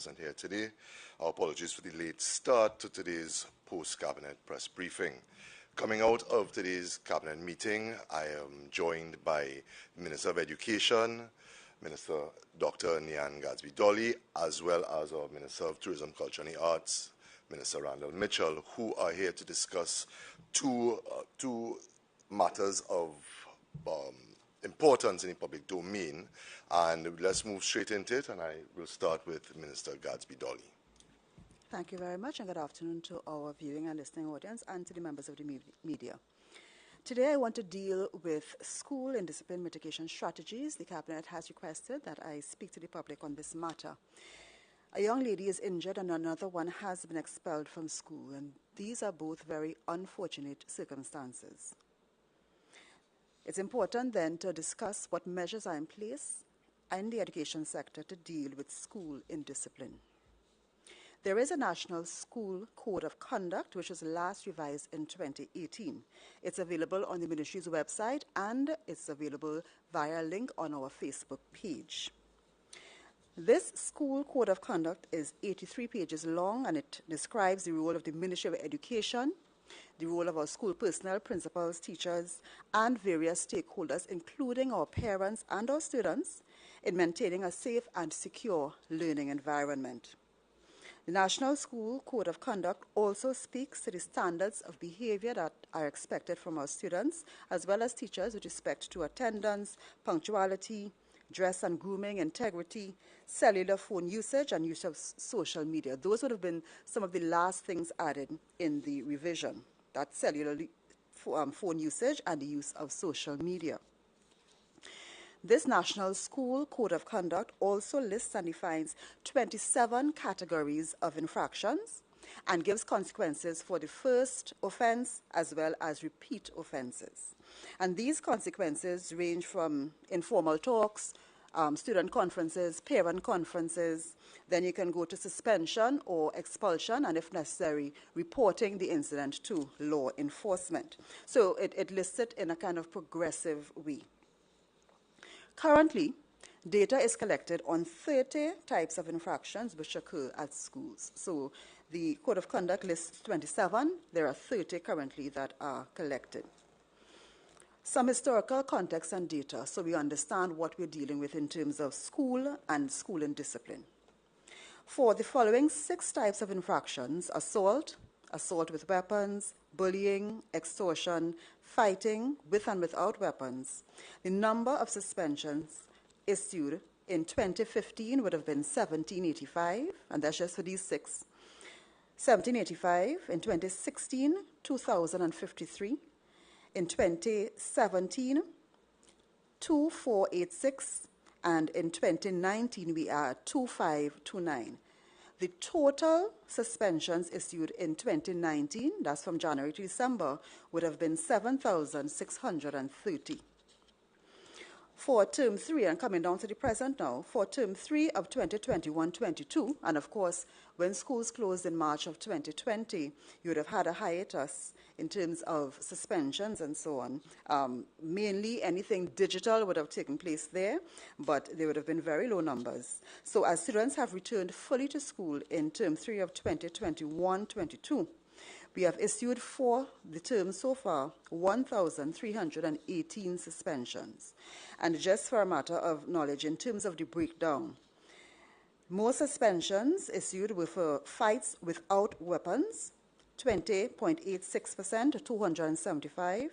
present here today. Our apologies for the late start to today's post-cabinet press briefing. Coming out of today's cabinet meeting, I am joined by Minister of Education, Minister Dr. Nyan Gadsby-Dolly, as well as our Minister of Tourism, Culture and the Arts, Minister Randall Mitchell, who are here to discuss two matters of importance in the public domain. And let's move straight into it, and I will start with Minister Gadsby-Dolly. Thank you very much, and good afternoon to our viewing and listening audience and to the members of the media. Today I want to deal with school indiscipline mitigation strategies. The Cabinet has requested that I speak to the public on this matter. A young lady is injured and another one has been expelled from school, and these are both very unfortunate circumstances. It's important then to discuss what measures are in place in the education sector to deal with school indiscipline. There is a National School Code of Conduct which was last revised in 2018. It's available on the Ministry's website and it's available via a link on our Facebook page. This School Code of Conduct is 83 pages long, and it describes the role of the Ministry of Education, the role of our school personnel, principals, teachers, and various stakeholders, including our parents and our students, in maintaining a safe and secure learning environment. The National School Code of Conduct also speaks to the standards of behavior that are expected from our students, as well as teachers, with respect to attendance, punctuality, dress and grooming, integrity, cellular phone usage, and use of social media. Those would have been some of the last things added in the revision, that cellular phone usage and the use of social media. This National School Code of Conduct also lists and defines 27 categories of infractions and gives consequences for the first offense as well as repeat offenses. And these consequences range from informal talks, student conferences, parent conferences. Then you can go to suspension or expulsion, and if necessary, reporting the incident to law enforcement. So it lists it in a kind of progressive way. Currently, data is collected on 30 types of infractions which occur at schools. So the Code of Conduct lists 27. There are 30 currently that are collected. Some historical context and data so we understand what we're dealing with in terms of school and school indiscipline. For the following 6 types of infractions: assault, assault with weapons, bullying, extortion, fighting with and without weapons, the number of suspensions issued in 2015 would have been 1785, and that's just for these 6. 1785, in 2016, 2,053, in 2017, 2,486, and in 2019 we are at 2,529. The total suspensions issued in 2019, that's from January to December, would have been 7,630. For term 3, and coming down to the present now, for term 3 of 2021-22, and of course, when schools closed in March of 2020, you would have had a hiatus in terms of suspensions and so on. Mainly anything digital would have taken place there, but there would have been very low numbers. So as students have returned fully to school in term 3 of 2021-22, we have issued for the term so far 1,318 suspensions. And just for a matter of knowledge, in terms of the breakdown, more suspensions issued were for fights without weapons, 20.86%, 275.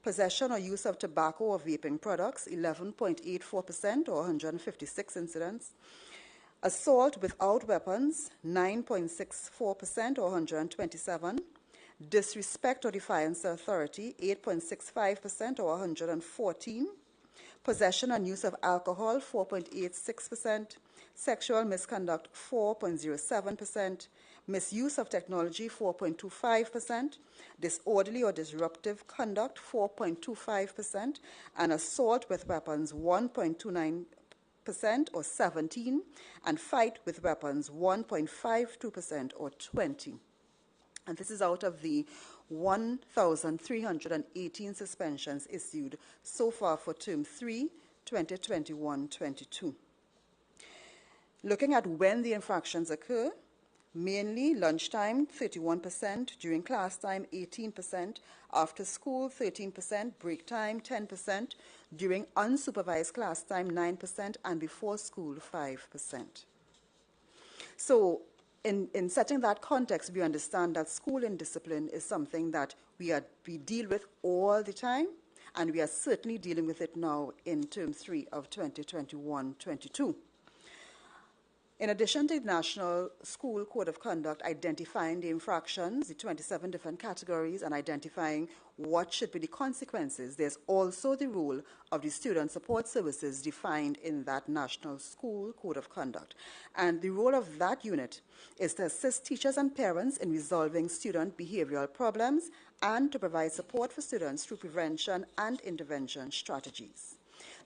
Possession or use of tobacco or vaping products, 11.84%, or 156 incidents. Assault without weapons, 9.64%, or 127. Disrespect or defiance to authority, 8.65%, or 114. Possession and use of alcohol, 4.86%. Sexual misconduct, 4.07%. Misuse of technology, 4.25%. Disorderly or disruptive conduct, 4.25%. And assault with weapons, 1.29%, or 17. And fight with weapons, 1.52%, or 20. And this is out of the 1,318 suspensions issued so far for term 3, 2021-22. Looking at when the infractions occur, mainly lunchtime, 31%, during class time, 18%, after school, 13%, break time, 10%, during unsupervised class time, 9%, and before school, 5%. So in setting that context, we understand that school indiscipline is something that we deal with all the time, and we are certainly dealing with it now in Term 3 of 2021-22. In addition to the National School Code of Conduct identifying the infractions, the 27 different categories, and identifying what should be the consequences, there's also the role of the student support services defined in that National School Code of Conduct. And the role of that unit is to assist teachers and parents in resolving student behavioral problems and to provide support for students through prevention and intervention strategies.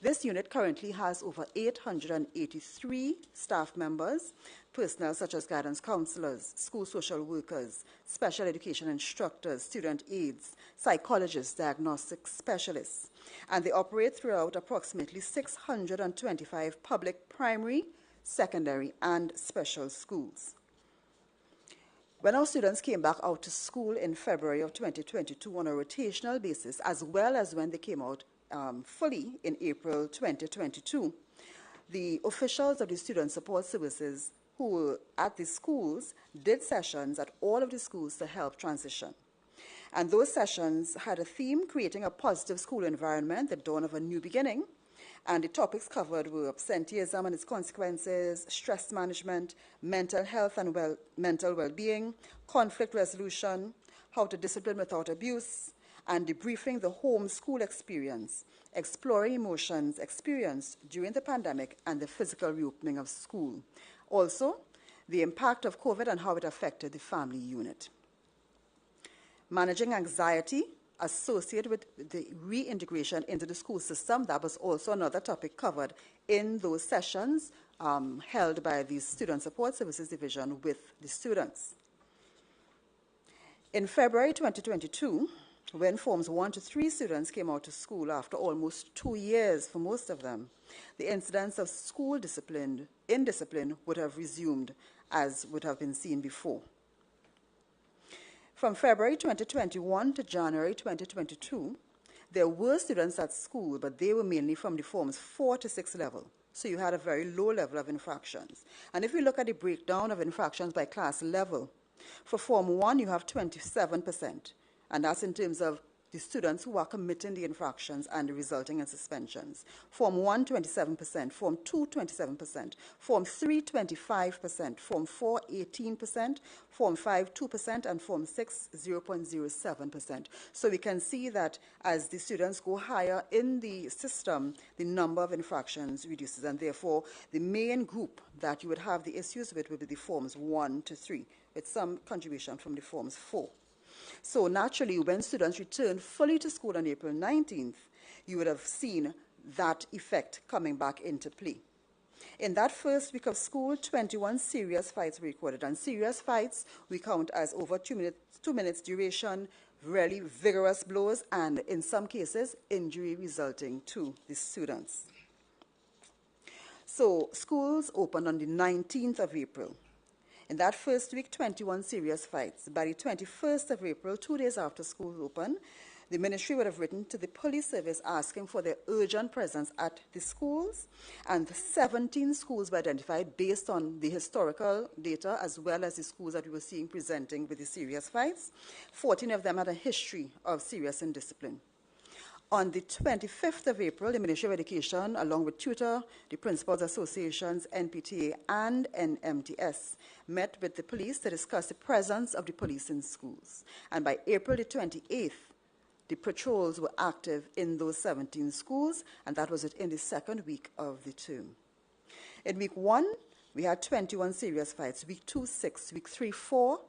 This unit currently has over 883 staff members, personnel such as guidance counselors, school social workers, special education instructors, student aides, psychologists, diagnostic specialists, and they operate throughout approximately 625 public primary, secondary, and special schools. When our students came back out to school in February of 2022 on a rotational basis, as well as when they came out fully in April 2022, the officials of the student support services who were at the schools did sessions at all of the schools to help transition. And those sessions had a theme, creating a positive school environment, the dawn of a new beginning. And the topics covered were absenteeism and its consequences, stress management, mental health and mental well-being, conflict resolution, how to discipline without abuse, and debriefing the home school experience, exploring emotions experienced during the pandemic and the physical reopening of school. Also, the impact of COVID and how it affected the family unit. Managing anxiety associated with the reintegration into the school system, that was also another topic covered in those sessions held by the Student Support Services Division with the students. In February 2022, when Forms 1 to 3 students came out to school after almost 2 years for most of them, the incidence of school indiscipline would have resumed as would have been seen before. From February 2021 to January 2022, there were students at school, but they were mainly from the Forms 4 to 6 level. So you had a very low level of infractions. And if we look at the breakdown of infractions by class level, for Form 1, you have 27%. And that's in terms of the students who are committing the infractions and resulting in suspensions. Form 1, 27%, Form 2, 27%, Form 3, 25%, Form 4, 18%, Form 5, 2%, and Form 6, 0.07%. So we can see that as the students go higher in the system, the number of infractions reduces, and therefore the main group that you would have the issues with would be the Forms 1 to 3, with some contribution from the Forms 4. So naturally, when students returned fully to school on April 19th, you would have seen that effect coming back into play. In that first week of school, 21 serious fights were recorded. And serious fights we count as over 2 minutes duration, really vigorous blows, and in some cases, injury resulting to the students. So schools opened on the 19th of April. In that first week, 21 serious fights. By the 21st of April, 2 days after schools opened, the ministry would have written to the police service asking for their urgent presence at the schools, and 17 schools were identified based on the historical data as well as the schools that we were seeing presenting with the serious fights. 14 of them had a history of serious indiscipline. On the 25th of April, the Ministry of Education, along with tutor, the Principals Associations, NPTA, and NMTS, met with the police to discuss the presence of the police in schools. And by April the 28th, the patrols were active in those 17 schools, and that was in the second week of the term. In week 1, we had 21 serious fights. Week 2, 6. Week 3, 4.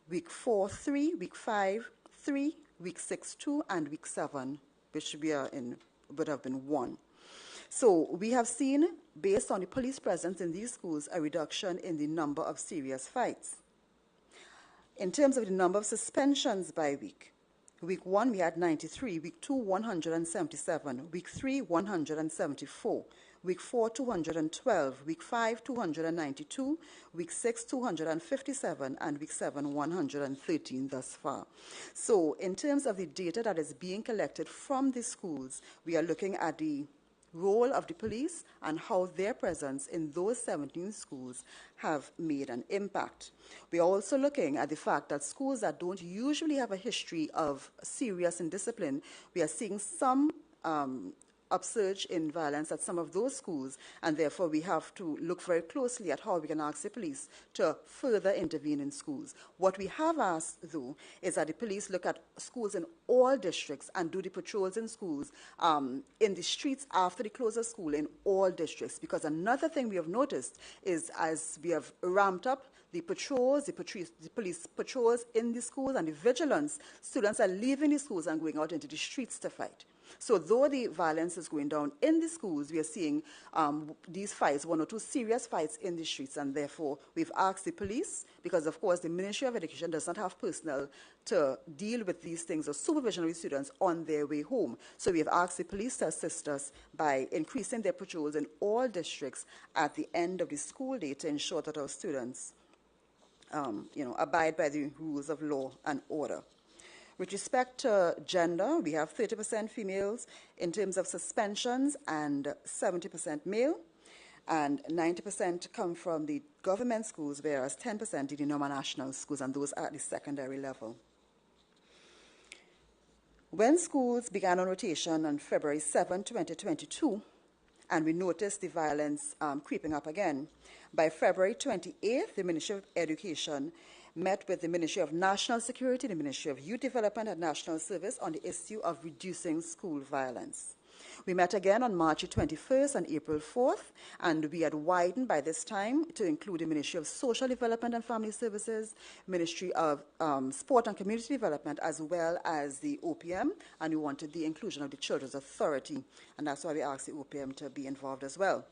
Week 4, 3. Week 5, 3. Week 6, 2. And week 7, which we are in, would have been 1. So we have seen, based on the police presence in these schools, a reduction in the number of serious fights. In terms of the number of suspensions by week, week 1 we had 93, week 2 177, week 3 174, week 4, 212, week 5, 292, week 6, 257, and week 7, 113 thus far. So in terms of the data that is being collected from the schools, we are looking at the role of the police and how their presence in those 17 schools have made an impact. We are also looking at the fact that schools that don't usually have a history of serious indiscipline, we are seeing some upsurge in violence at some of those schools, and therefore we have to look very closely at how we can ask the police to further intervene in schools. What we have asked, though, is that the police look at schools in all districts and do the patrols in schools, in the streets after the close of school in all districts, because another thing we have noticed is as we have ramped up the patrols, the police patrols in the schools and the vigilance, students are leaving the schools and going out into the streets to fight. So though the violence is going down in the schools, we are seeing these fights, 1 or 2 serious fights in the streets, and therefore we've asked the police, because of course the Ministry of Education does not have personnel to deal with these things or supervision of students on their way home. So we have asked the police to assist us by increasing their patrols in all districts at the end of the school day to ensure that our students abide by the rules of law and order. With respect to gender, we have 30% females in terms of suspensions and 70% male, and 90% come from the government schools, whereas 10% in the non-national schools, and those are at the secondary level. When schools began on rotation on February 7, 2022, and we noticed the violence creeping up again, by February 28th, the Ministry of Education met with the Ministry of National Security, the Ministry of Youth Development and National Service on the issue of reducing school violence. We met again on March 21st and April 4th, and we had widened by this time to include the Ministry of Social Development and Family Services, Ministry of Sport and Community Development, as well as the OPM, and we wanted the inclusion of the Children's Authority, and that's why we asked the OPM to be involved as well.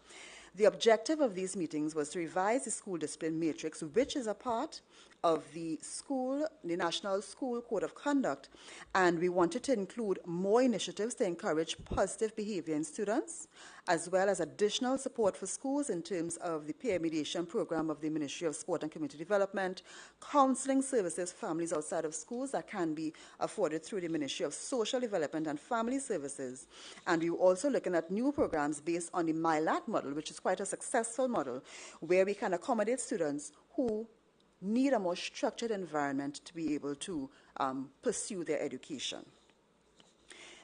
The objective of these meetings was to revise the school discipline matrix, which is a part of the National School Code of Conduct, and we wanted to include more initiatives to encourage positive behavior in students, as well as additional support for schools in terms of the peer mediation program of the Ministry of Sport and Community Development, counseling services for families outside of schools that can be afforded through the Ministry of Social Development and Family Services. And we were also looking at new programs based on the MILAT model, which is quite a successful model, where we can accommodate students who need a more structured environment to be able to pursue their education.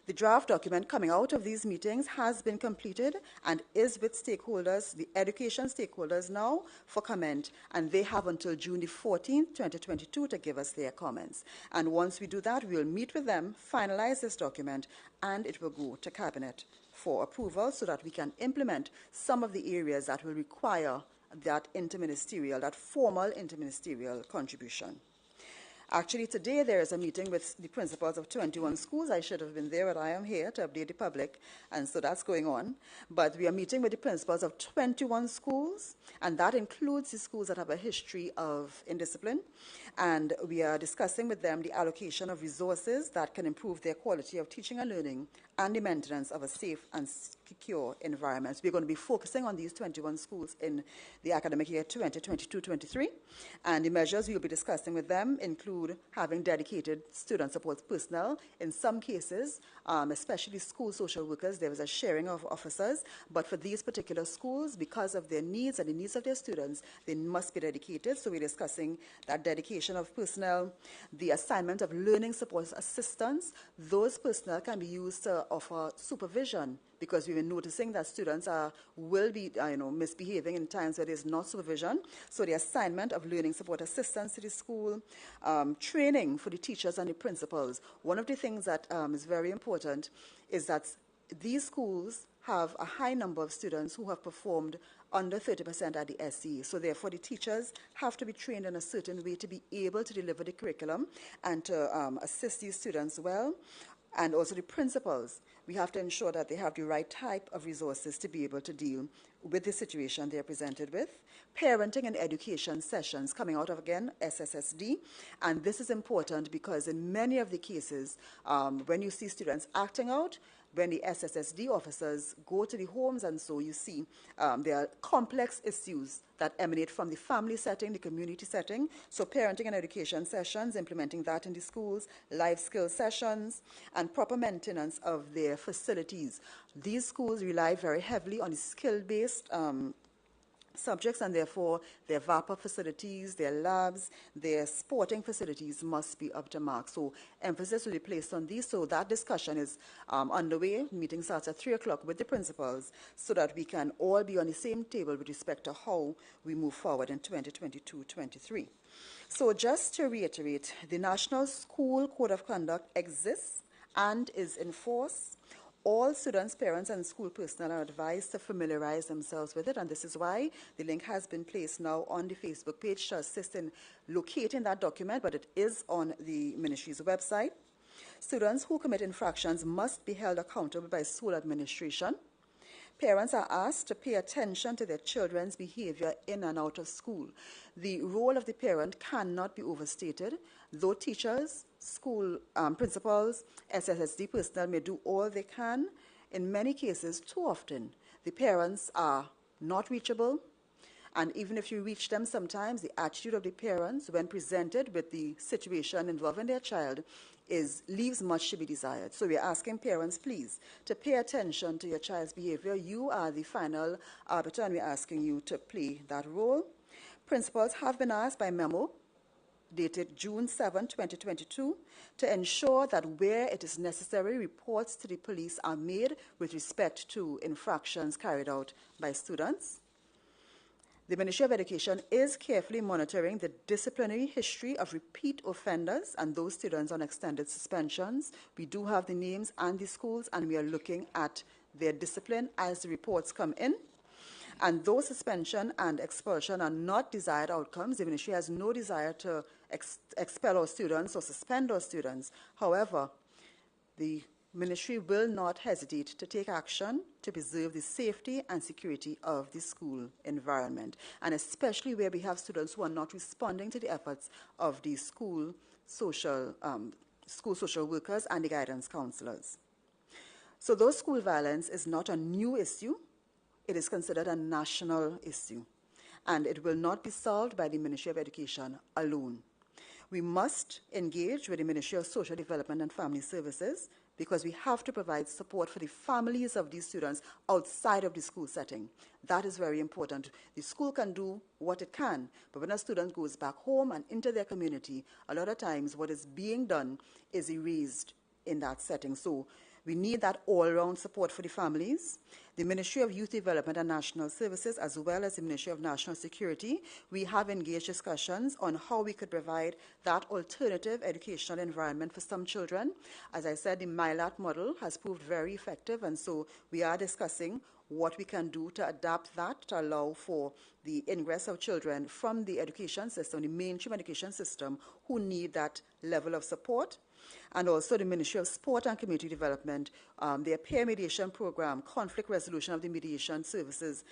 The draft document coming out of these meetings has been completed and is with stakeholders, the education stakeholders now, for comment, and they have until June the 14th, 2022 to give us their comments. And once we do that, we will meet with them, finalize this document, and it will go to Cabinet for approval so that we can implement some of the areas that will require that formal interministerial contribution. Actually, today there is a meeting with the principals of 21 schools. I should have been there, but I am here to update the public, and so that's going on. But we are meeting with the principals of 21 schools, and that includes the schools that have a history of indiscipline. And we are discussing with them the allocation of resources that can improve their quality of teaching and learning and the maintenance of a safe and secure environment. We're going to be focusing on these 21 schools in the academic year 2022-23, and the measures we'll be discussing with them include having dedicated student support personnel. In some cases, especially school social workers, there is a sharing of officers, but for these particular schools, because of their needs and the needs of their students, they must be dedicated. So we're discussing that dedication of personnel, the assignment of learning support assistants. Those personnel can be used to offer supervision, because we've been noticing that students will be misbehaving in times where there's not supervision. So the assignment of learning support assistants to the school, training for the teachers and the principals. One of the things that is very important is that these schools have a high number of students who have performed under 30% at the SE. So therefore the teachers have to be trained in a certain way to be able to deliver the curriculum and to assist these students well. And also the principals, we have to ensure that they have the right type of resources to be able to deal with the situation they're presented with. Parenting and education sessions coming out of, again, SSSD. And this is important because in many of the cases, when you see students acting out, when the SSSD officers go to the homes, and so you see there are complex issues that emanate from the family setting, the community setting. So parenting and education sessions, implementing that in the schools, life skills sessions, and proper maintenance of their facilities. These schools rely very heavily on the skill-based subjects, and therefore their VAPA facilities, their labs, their sporting facilities must be up to mark. So emphasis will be placed on these. So that discussion is underway. Meeting starts at 3 o'clock with the principals so that we can all be on the same table with respect to how we move forward in 2022-23. So just to reiterate, the National School Code of Conduct exists and is in force. All students, parents, and school personnel are advised to familiarize themselves with it, and this is why the link has been placed now on the Facebook page to assist in locating that document, but it is on the ministry's website. Students who commit infractions must be held accountable by school administration. Parents are asked to pay attention to their children's behavior in and out of school. The role of the parent cannot be overstated. Though teachers, school principals, SSSD personnel may do all they can, in many cases, too often, the parents are not reachable. And even if you reach them sometimes, the attitude of the parents when presented with the situation involving their child leaves much to be desired. So we're asking parents, please, to pay attention to your child's behavior. You are the final arbiter, and we're asking you to play that role. Principals have been asked by memo dated June 7, 2022, to ensure that where it is necessary, reports to the police are made with respect to infractions carried out by students. The Ministry of Education is carefully monitoring the disciplinary history of repeat offenders and those students on extended suspensions. We do have the names and the schools, and we are looking at their discipline as the reports come in. And though suspension and expulsion are not desired outcomes, the ministry has no desire to expel our students or suspend our students. However, the ministry will not hesitate to take action to preserve the safety and security of the school environment, and especially where we have students who are not responding to the efforts of the school social workers and the guidance counselors. So though school violence is not a new issue, it is considered a national issue, and it will not be solved by the Ministry of Education alone. We must engage with the Ministry of Social Development and Family Services, because we have to provide support for the families of these students outside of the school setting. That is very important. The school can do what it can, but when a student goes back home and into their community, a lot of times what is being done is erased in that setting. So we need that all-round support for the families. The Ministry of Youth Development and National Services, as well as the Ministry of National Security, we have engaged discussions on how we could provide that alternative educational environment for some children. As I said, the MILAT model has proved very effective, and so we are discussing what we can do to adapt that to allow for the ingress of children from the education system, the mainstream education system, who need that level of support. And also the Ministry of Sport and Community Development, their peer mediation program, conflict resolution of the mediation services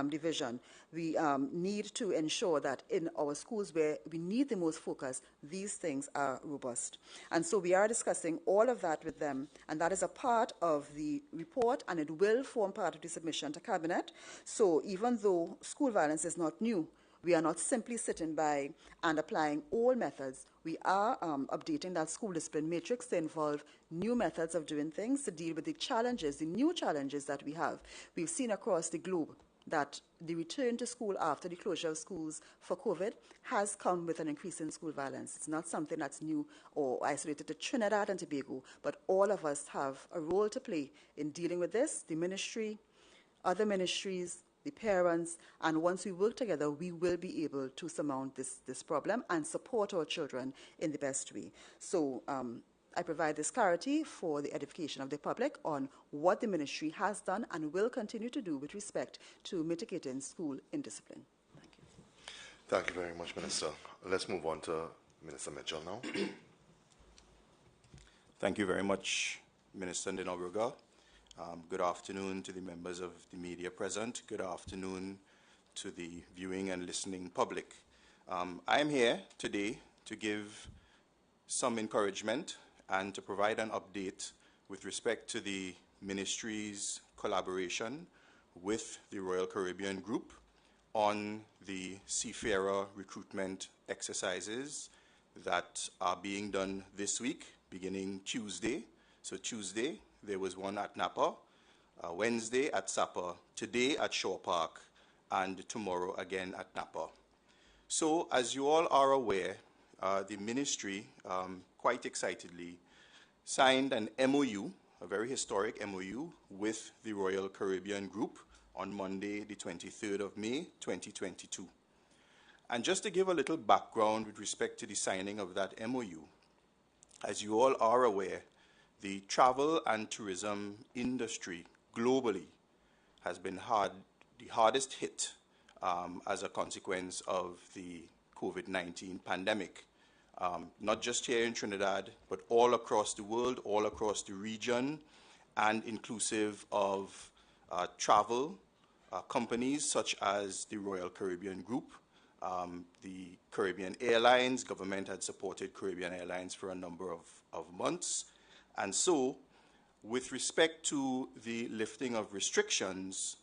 division. We need to ensure that in our schools where we need the most focus, these things are robust. And so we are discussing all of that with them, and that is a part of the report, and it will form part of the submission to Cabinet. So even though school violence is not new, we are not simply sitting by and applying old methods. We are updating that school discipline matrix to involve new methods of doing things to deal with the challenges, the new challenges that we have. We've seen across the globe that the return to school after the closure of schools for COVID has come with an increase in school violence. It's not something that's new or isolated to Trinidad and Tobago, but all of us have a role to play in dealing with this, the ministry, other ministries, the parents, and once we work together, we will be able to surmount this problem and support our children in the best way. So I provide this clarity for the edification of the public on what the ministry has done and will continue to do with respect to mitigating school indiscipline. Thank you. Thank you very much, Minister. Let's move on to Minister Mitchell now. Thank you very much, Minister Ndinoruga. Good afternoon to the members of the media present. Good afternoon to the viewing and listening public. I am here today to give some encouragement and to provide an update with respect to the Ministry's collaboration with the Royal Caribbean Group on the seafarer recruitment exercises that are being done this week, beginning Tuesday. So Tuesday, there was one at Napa, Wednesday at Sapa, today at Shore Park, and tomorrow again at Napa. So as you all are aware, the ministry, quite excitedly, signed an MOU, a very historic MOU, with the Royal Caribbean Group on Monday, the 23rd of May, 2022. And just to give a little background with respect to the signing of that MOU, as you all are aware, the travel and tourism industry globally has been the hardest hit as a consequence of the COVID-19 pandemic. Not just here in Trinidad, but all across the world, all across the region, and inclusive of travel companies such as the Royal Caribbean Group, the Caribbean Airlines. Government had supported Caribbean Airlines for a number of months. And so, with respect to the lifting of restrictions,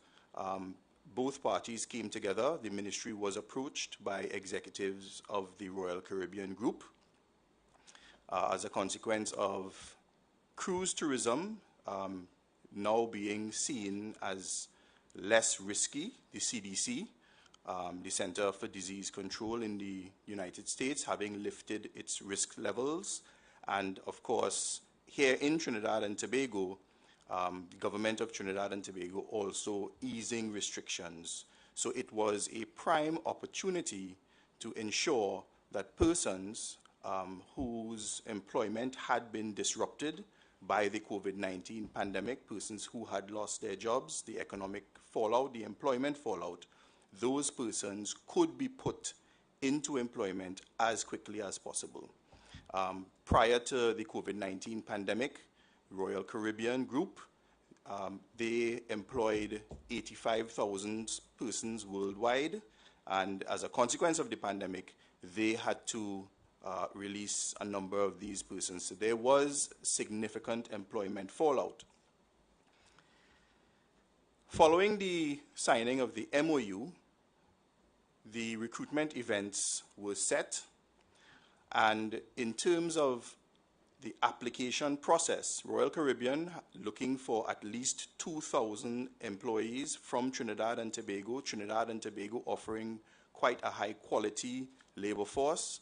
both parties came together. The ministry was approached by executives of the Royal Caribbean Group as a consequence of cruise tourism now being seen as less risky. The CDC, the Center for Disease Control in the United States, having lifted its risk levels. And of course, here in Trinidad and Tobago, the government of Trinidad and Tobago also easing restrictions. So it was a prime opportunity to ensure that persons whose employment had been disrupted by the COVID-19 pandemic, persons who had lost their jobs, the economic fallout, the employment fallout, those persons could be put into employment as quickly as possible. Prior to the COVID-19 pandemic, Royal Caribbean Group, they employed 85,000 persons worldwide, and as a consequence of the pandemic, they had to release a number of these persons. So there was significant employment fallout. Following the signing of the MOU, the recruitment events were set, and in terms of the application process, Royal Caribbean looking for at least 2,000 employees from Trinidad and Tobago. Trinidad and Tobago offering quite a high quality labor force.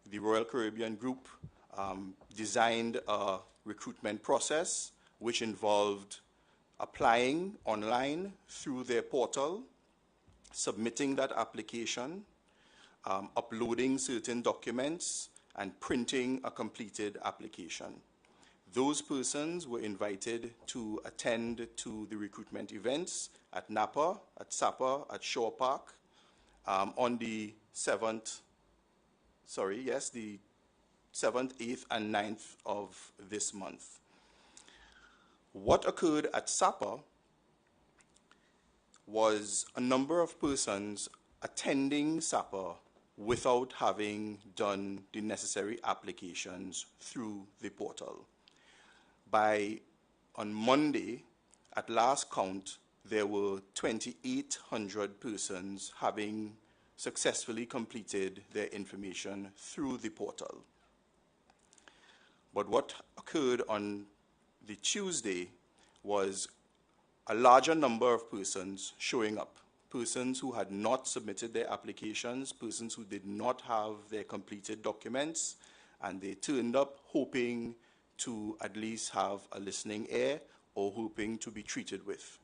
The Royal Caribbean Group designed a recruitment process which involved applying online through their portal, submitting that application, uploading certain documents, and printing a completed application. Those persons were invited to attend to the recruitment events at Napa, at Sapa, at Shore Park on the 7th, the 7th, 8th, and 9th of this month. What occurred at Sapa was a number of persons attending Sapa without having done the necessary applications through the portal. On Monday, at last count, there were 2,800 persons having successfully completed their information through the portal. But what occurred on the Tuesday was a larger number of persons showing up. Persons who had not submitted their applications, persons who did not have their completed documents, and they turned up hoping to at least have a listening ear or hoping to be treated with.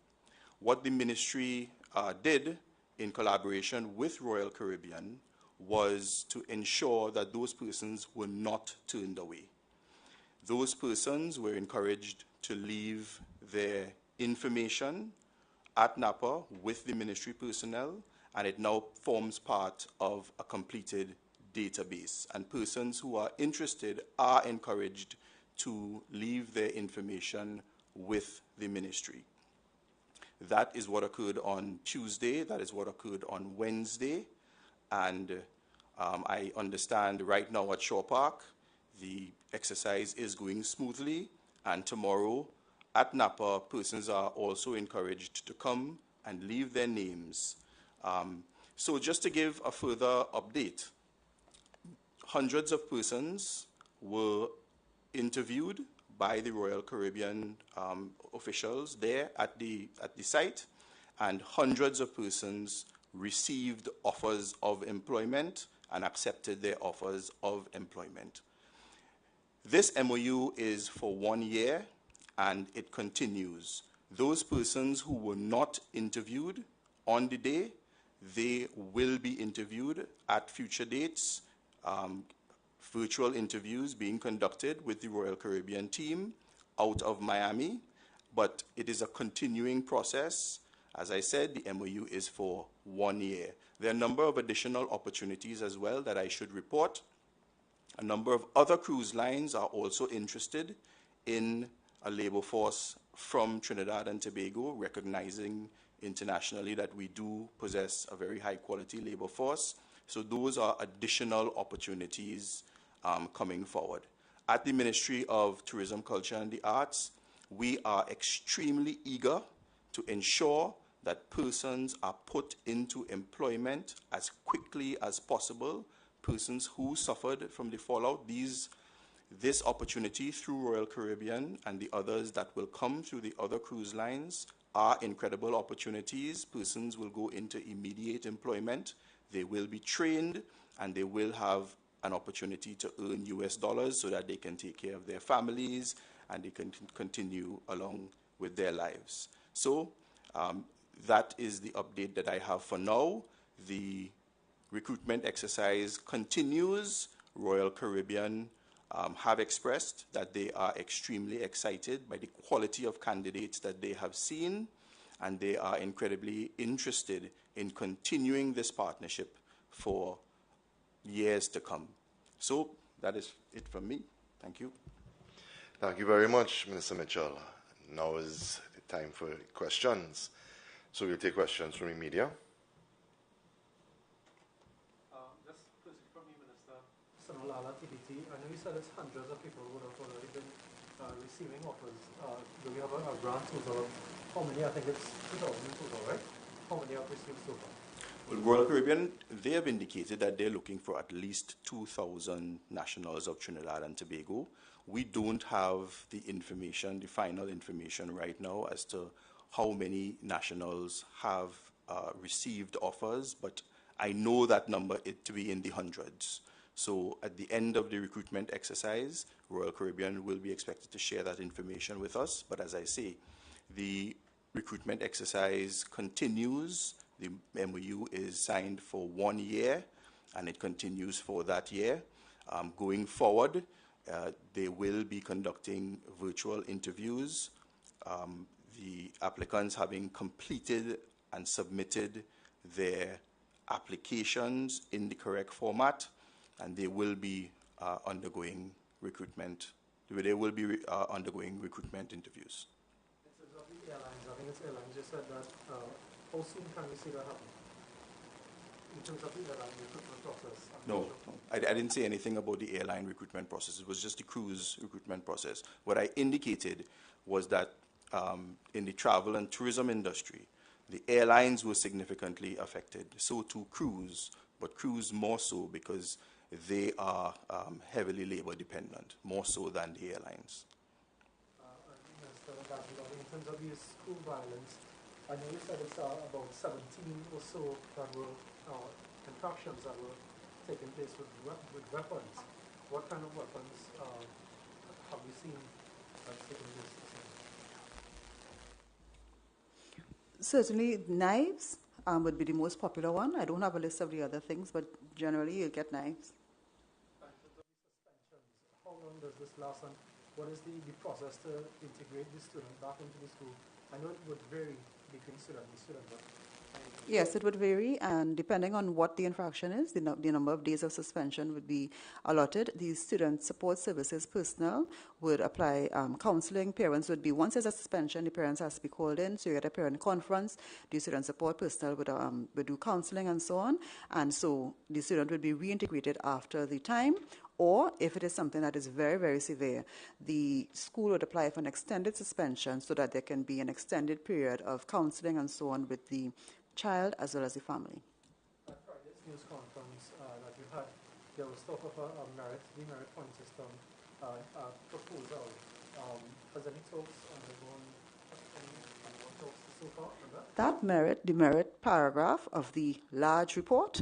What the ministry did in collaboration with Royal Caribbean was to ensure that those persons were not turned away. Those persons were encouraged to leave their information at Napa with the ministry personnel, and it now forms part of a completed database. And persons who are interested are encouraged to leave their information with the ministry. That is what occurred on Tuesday, that is what occurred on Wednesday, and I understand right now at Shore Park, the exercise is going smoothly, and tomorrow at Napa, persons are also encouraged to come and leave their names. So just to give a further update, hundreds of persons were interviewed by the Royal Caribbean officials there at the site, and hundreds of persons received offers of employment and accepted their offers of employment. This MOU is for 1 year, and it continues. Those persons who were not interviewed on the day, they will be interviewed at future dates, virtual interviews being conducted with the Royal Caribbean team out of Miami, but it is a continuing process. As I said, the MOU is for 1 year. There are a number of additional opportunities as well that I should report. A number of other cruise lines are also interested in a labor force from Trinidad and Tobago, recognizing internationally that we do possess a very high quality labor force. So those are additional opportunities coming forward. At the Ministry of Tourism, Culture and the Arts, we are extremely eager to ensure that persons are put into employment as quickly as possible. Persons who suffered from the fallout, this opportunity through Royal Caribbean and the others that will come through the other cruise lines are incredible opportunities. Persons will go into immediate employment. They will be trained, and they will have an opportunity to earn US dollars so that they can take care of their families and they can continue along with their lives. So that is the update that I have for now. The recruitment exercise continues. Royal Caribbean have expressed that they are extremely excited by the quality of candidates that they have seen, and they are incredibly interested in continuing this partnership for years to come. So that is it from me. Thank you. Thank you very much, Minister Mitchell. Now is the time for questions. So we'll take questions from the media. Just firstly from the Minister, Sanolala TBT, I know you said it's hundreds of people who have already been receiving offers. Do we have a grand total of how many? I think it's 2,000 in total, right? How many have received so far? Well, Royal Caribbean, they have indicated that they're looking for at least 2,000 nationals of Trinidad and Tobago. We don't have the information, the final information right now as to how many nationals have received offers, but I know that number to be in the hundreds. So at the end of the recruitment exercise, Royal Caribbean will be expected to share that information with us. But as I say, the recruitment exercise continues. The MOU is signed for 1 year, and it continues for that year. Going forward, they will be conducting virtual interviews. The applicants having completed and submitted their applications in the correct format, and they will be undergoing recruitment. They will be undergoing recruitment interviews. In terms of the airlines, I think it's airlines just said that how soon can we see that happen? In terms of the airline recruitment process? No, I didn't say anything about the airline recruitment process. It was just the cruise recruitment process. What I indicated was that in the travel and tourism industry, the airlines were significantly affected. So too cruise, but cruise more so because they are heavily labor dependent, more so than the airlines. Minister Gadsby-Dolly, in terms of the school violence, I know you said it's about 17 or so that were infractions that were taking place with weapons. What kind of weapons have you seen that's taking place? Certainly, knives would be the most popular one. I don't have a list of the other things, but generally you'll get knives. And in terms of the suspensions, how long does this last, and what is the process to integrate the student back into the school? I know it would vary between student and student, but Yes, it would vary, and depending on what the infraction is, the number of days of suspension would be allotted. The student support services personnel would apply counseling. Parents would be, once there's a suspension, the parents has to be called in, so you get a parent conference. The student support personnel would do counseling and so on, and so the student would be reintegrated after the time. Or if it is something that is very, very severe, the school would apply for an extended suspension so that there can be an extended period of counseling and so on with the child as well as the family. At Friday's news conference that you had, there was talk of a merit point system proposal. Has any talks undergone any talks so far on that? The merit paragraph of the large report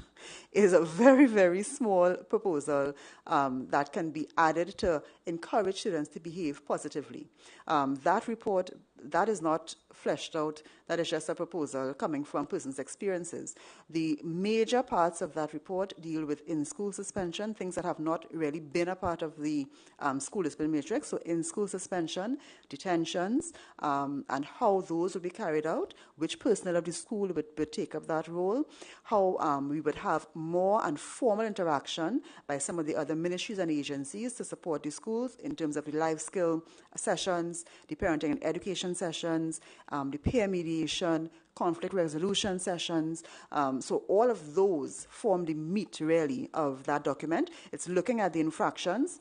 is a very, very small proposal that can be added to encourage students to behave positively. That report, that is not fleshed out, that is just a proposal coming from persons' experiences. The major parts of that report deal with in-school suspension, things that have not really been a part of the school discipline matrix, so in-school suspension, detentions, and how those would be carried out, which personnel of the school would take up that role, how we would have more and formal interaction by some of the other ministries and agencies to support the schools in terms of the life skill sessions, the parenting and education sessions, the peer mediation, conflict resolution sessions. So all of those form the meat, really, of that document. It's looking at the infractions,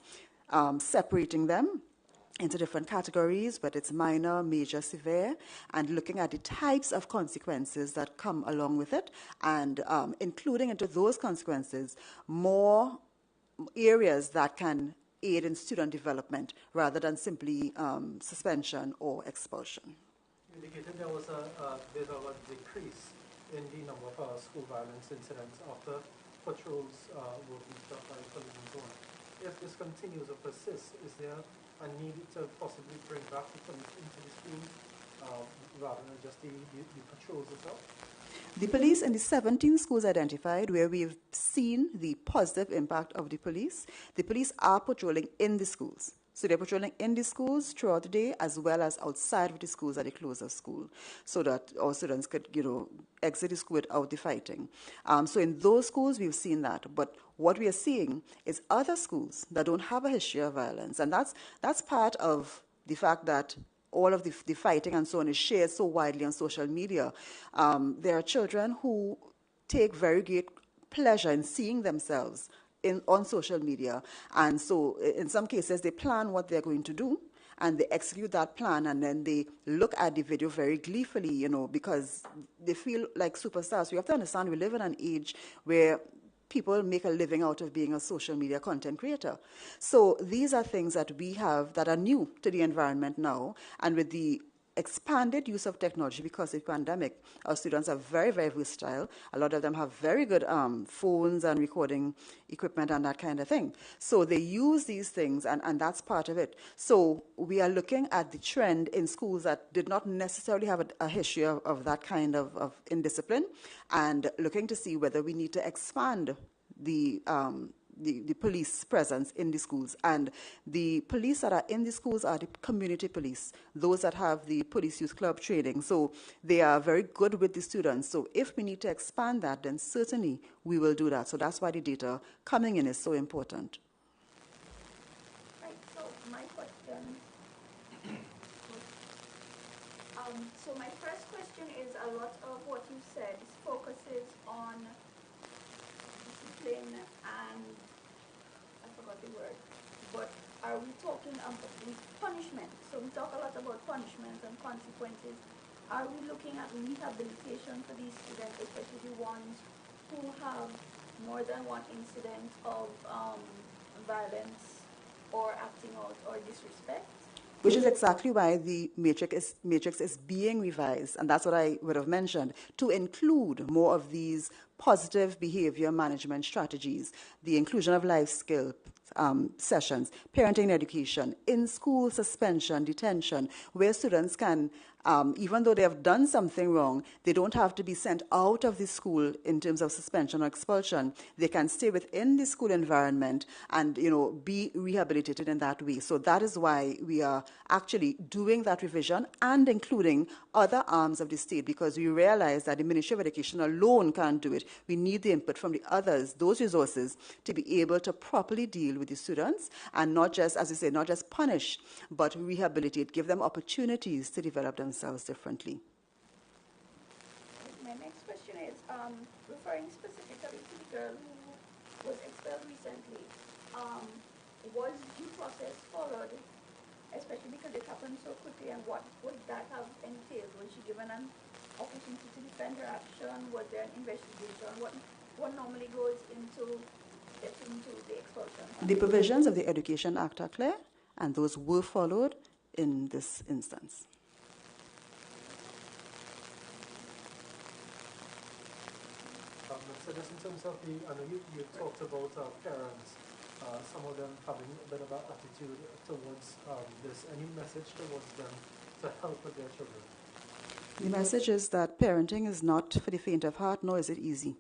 separating them into different categories, but it's minor, major, severe, and looking at the types of consequences that come along with it, and including into those consequences more areas that can aid in student development rather than simply suspension or expulsion. You indicated there was a bit of a decrease in the number of school violence incidents after patrols were beefed up by police and so on. If this continues or persists, is there a need to possibly bring back the police into the schools rather than just the patrols itself? The police in the 17 schools identified where we've seen the positive impact of the police are patrolling in the schools. So they're patrolling in the schools throughout the day as well as outside of the schools at the close of school so that our students could, exit the school without the fighting. So in those schools, we've seen that. But what we are seeing is other schools that don't have a history of violence. And that's part of the fact that all of the fighting and so on is shared so widely on social media. There are children who take very great pleasure in seeing themselves on social media. And so in some cases, they plan what they're going to do, and they execute that plan, and then they look at the video very gleefully, because they feel like superstars. We have to understand we live in an age where people make a living out of being a social media content creator. So these are things that we have that are new to the environment now, and with the expanded use of technology because of the pandemic, our students are very, very versatile. A lot of them have very good phones and recording equipment and that kind of thing. So they use these things, and that's part of it. So we are looking at the trend in schools that did not necessarily have a history of that kind of indiscipline, and looking to see whether we need to expand the police presence in the schools. And the police that are in the schools are the community police, those that have the police youth club training. So they are very good with the students. So if we need to expand that, then certainly we will do that. So that's why the data coming in is so important. Right, so my question, so my first question is, a lot of what you said focuses on discipline and I forgot the word, but are we talking about punishment? So we talk a lot about punishment and consequences. Are we looking at rehabilitation for these students, especially the ones who have more than one incident of violence or acting out or disrespect? Which is exactly why the matrix is being revised, and that's what I would have mentioned, to include more of these positive behavior management strategies, the inclusion of life skill sessions, parenting and education, in-school suspension, detention, where students can even though they have done something wrong, they don't have to be sent out of the school in terms of suspension or expulsion. They can stay within the school environment and, be rehabilitated in that way. So that is why we are actually doing that revision and including other arms of the state, because we realize that the Ministry of Education alone can't do it. We need the input from the others, those resources, to be able to properly deal with the students and not just, as you say, not just punish, but rehabilitate, give them opportunities to develop themselves differently. My next question is, referring specifically to the girl who was expelled recently, was due process followed, especially because it happened so quickly, and what would that have entailed? Was she given an opportunity to defend her action? Was there an investigation? What normally goes into getting to the expulsion? The provisions of the Education Act are clear, and those were followed in this instance. So just in terms of I know you talked about parents, some of them having a bit of an attitude towards this. Any message towards them to help with their children? The message is that parenting is not for the faint of heart, nor is it easy.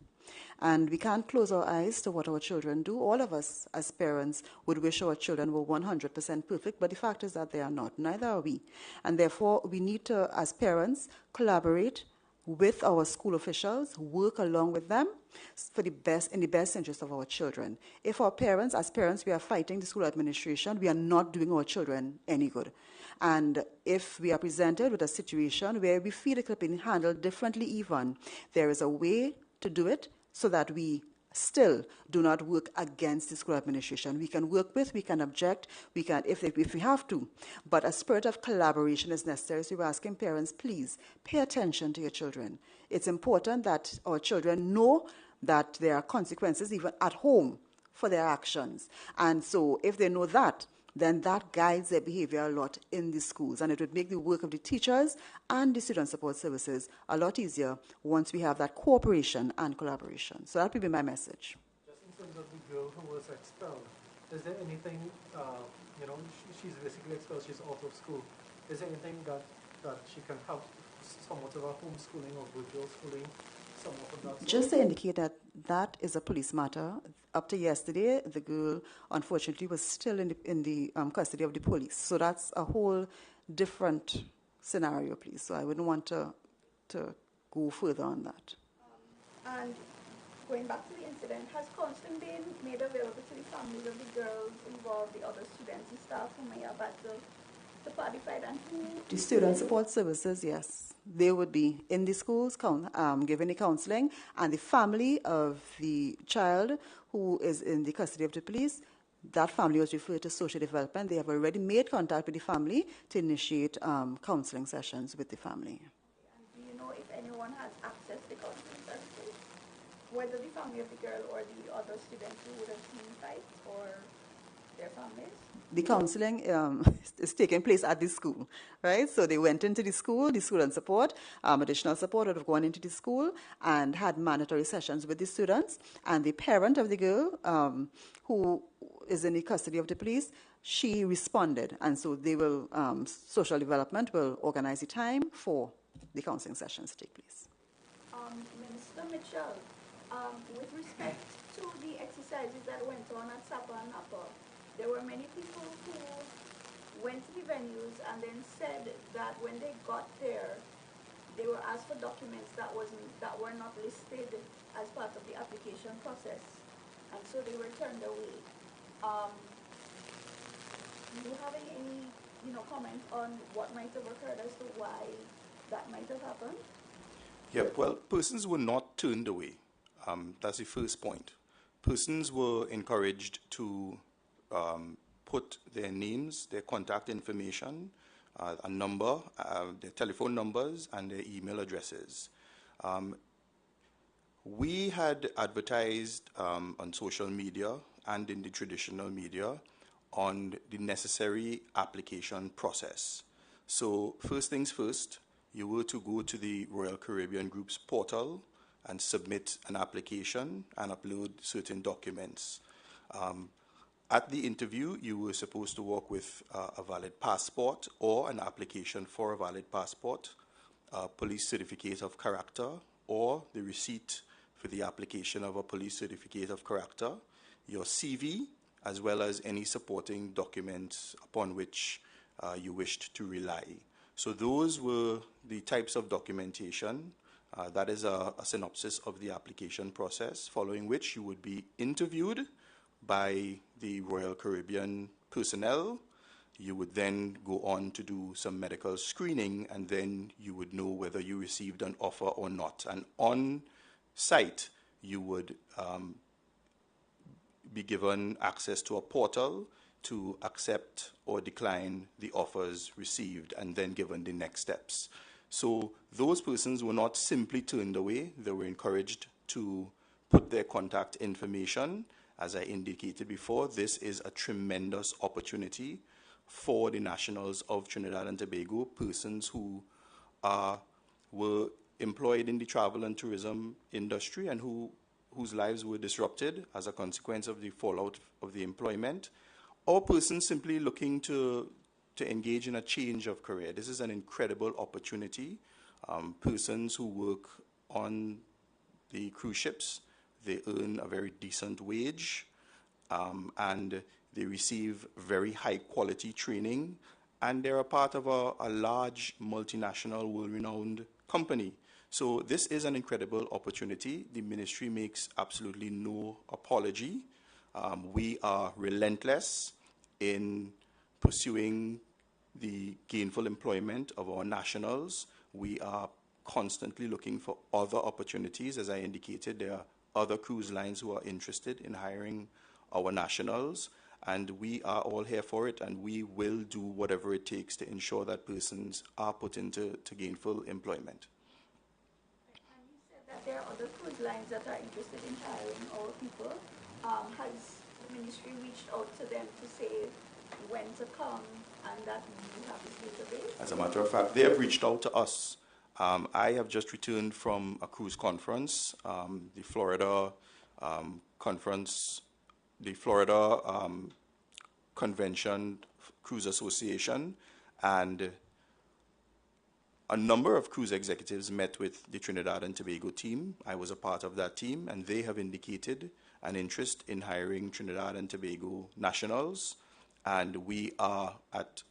And we can't close our eyes to what our children do. All of us as parents would wish our children were 100% perfect, but the fact is that they are not. Neither are we. And therefore, we need to, as parents, collaborate with our school officials, work along with them for the best, in the best interest of our children. If our parents, as parents, we are fighting the school administration, we are not doing our children any good. And if we are presented with a situation where we feel it could be handled differently even, there is a way to do it so that we still do not work against the school administration. We can work with, we can object, we can, if we have to. But a spirit of collaboration is necessary. So we're asking parents, please pay attention to your children. It's important that our children know that there are consequences even at home for their actions. And so if they know that, then that guides their behavior a lot in the schools. And it would make the work of the teachers and the student support services a lot easier once we have that cooperation and collaboration. So that would be my message. Just in terms of the girl who was expelled, is there anything, she's basically expelled, she's out of school. Is there anything that she can help somewhat of a homeschooling or virtual schooling? Just to indicate that that is a police matter. Up to yesterday, the girl, unfortunately, was still in the custody of the police. So that's a whole different scenario, please. So I wouldn't want to go further on that. And going back to the incident, has counseling been made available to the families of the girls involved, the other students and staff who may have had the party fight and who? The student support services, yes. They would be in the schools giving the counseling, and the family of the child who is in the custody of the police, that family was referred to social development. They have already made contact with the family to initiate counseling sessions with the family. And do you know if anyone has accessed the counseling services? Whether the family of the girl or the other students who would have seen fights or their families? The counseling is taking place at the school, right? So they went into the student support, additional support would have gone into the school and had mandatory sessions with the students. And the parent of the girl, who is in the custody of the police, she responded. And so they will, social development will organize the time for the counseling sessions to take place. Minister Mitchell, with respect to the exercises that went on at Sapa and Upper, there were many people who went to the venues and then said that when they got there, they were asked for documents that were not listed as part of the application process, and so they were turned away. Do you have any comment on what might have occurred as to why that might have happened? Yeah, well, persons were not turned away. That's the first point. Persons were encouraged to put their names, their contact information, a number, their telephone numbers, and their email addresses. We had advertised on social media and in the traditional media on the necessary application process. So first things first, you were to go to the Royal Caribbean Group's portal and submit an application and upload certain documents. At the interview, you were supposed to walk with a valid passport or an application for a valid passport, a police certificate of character, or the receipt for the application of a police certificate of character, your CV, as well as any supporting documents upon which you wished to rely. So those were the types of documentation. That is a synopsis of the application process, following which you would be interviewed by the Royal Caribbean personnel. You would then go on to do some medical screening, and then you would know whether you received an offer or not. And on site, you would be given access to a portal to accept or decline the offers received, and then given the next steps. So those persons were not simply turned away. They were encouraged to put their contact information. As I indicated before, this is a tremendous opportunity for the nationals of Trinidad and Tobago, persons who were employed in the travel and tourism industry and whose lives were disrupted as a consequence of the fallout of the employment, or persons simply looking to engage in a change of career. This is an incredible opportunity. Persons who work on the cruise ships, they earn a very decent wage, and they receive very high quality training, and they're a part of a large multinational world-renowned company. So this is an incredible opportunity. The ministry makes absolutely no apology. We are relentless in pursuing the gainful employment of our nationals. We are constantly looking for other opportunities. As I indicated, there are other cruise lines who are interested in hiring our nationals, and we are all here for it, and we will do whatever it takes to ensure that persons are put into gainful employment. And you said that there are other cruise lines that are interested in hiring our people. Has the ministry reached out to them to say when to come and that we have this database? As a matter of fact, they have reached out to us. I have just returned from a cruise conference, the Florida conference, the Florida Convention Cruise Association, and a number of cruise executives met with the Trinidad and Tobago team. I was a part of that team, and they have indicated an interest in hiring Trinidad and Tobago nationals, and we are at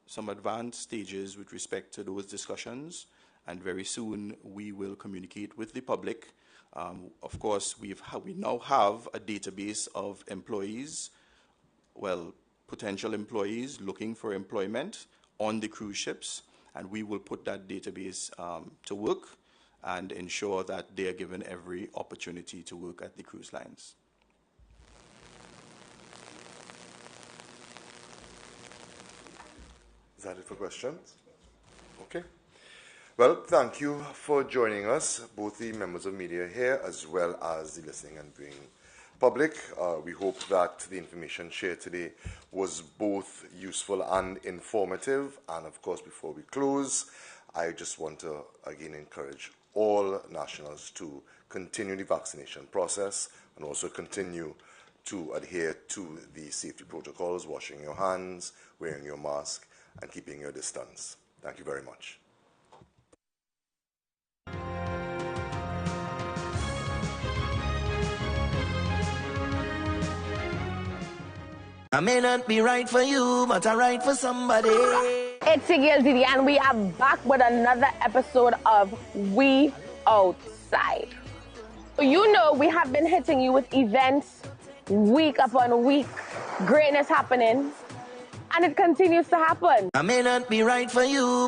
some advanced stages with respect to those discussions, and very soon we will communicate with the public. Of course, we now have a database of employees, well, potential employees looking for employment on the cruise ships, and we will put that database to work and ensure that they are given every opportunity to work at the cruise lines. Is that it for questions? Okay. Well, thank you for joining us, both the members of media here as well as the listening and viewing public. We hope that the information shared today was both useful and informative. And of course, before we close, I just want to again encourage all nationals to continue the vaccination process and also continue to adhere to the safety protocols, washing your hands, wearing your mask, and keeping your distance. Thank you very much. I may not be right for you, but I'm right for somebody. It's your girl Didi, and we are back with another episode of We Outside. You know we have been hitting you with events week upon week, greatness happening, and it continues to happen. I may not be right for you.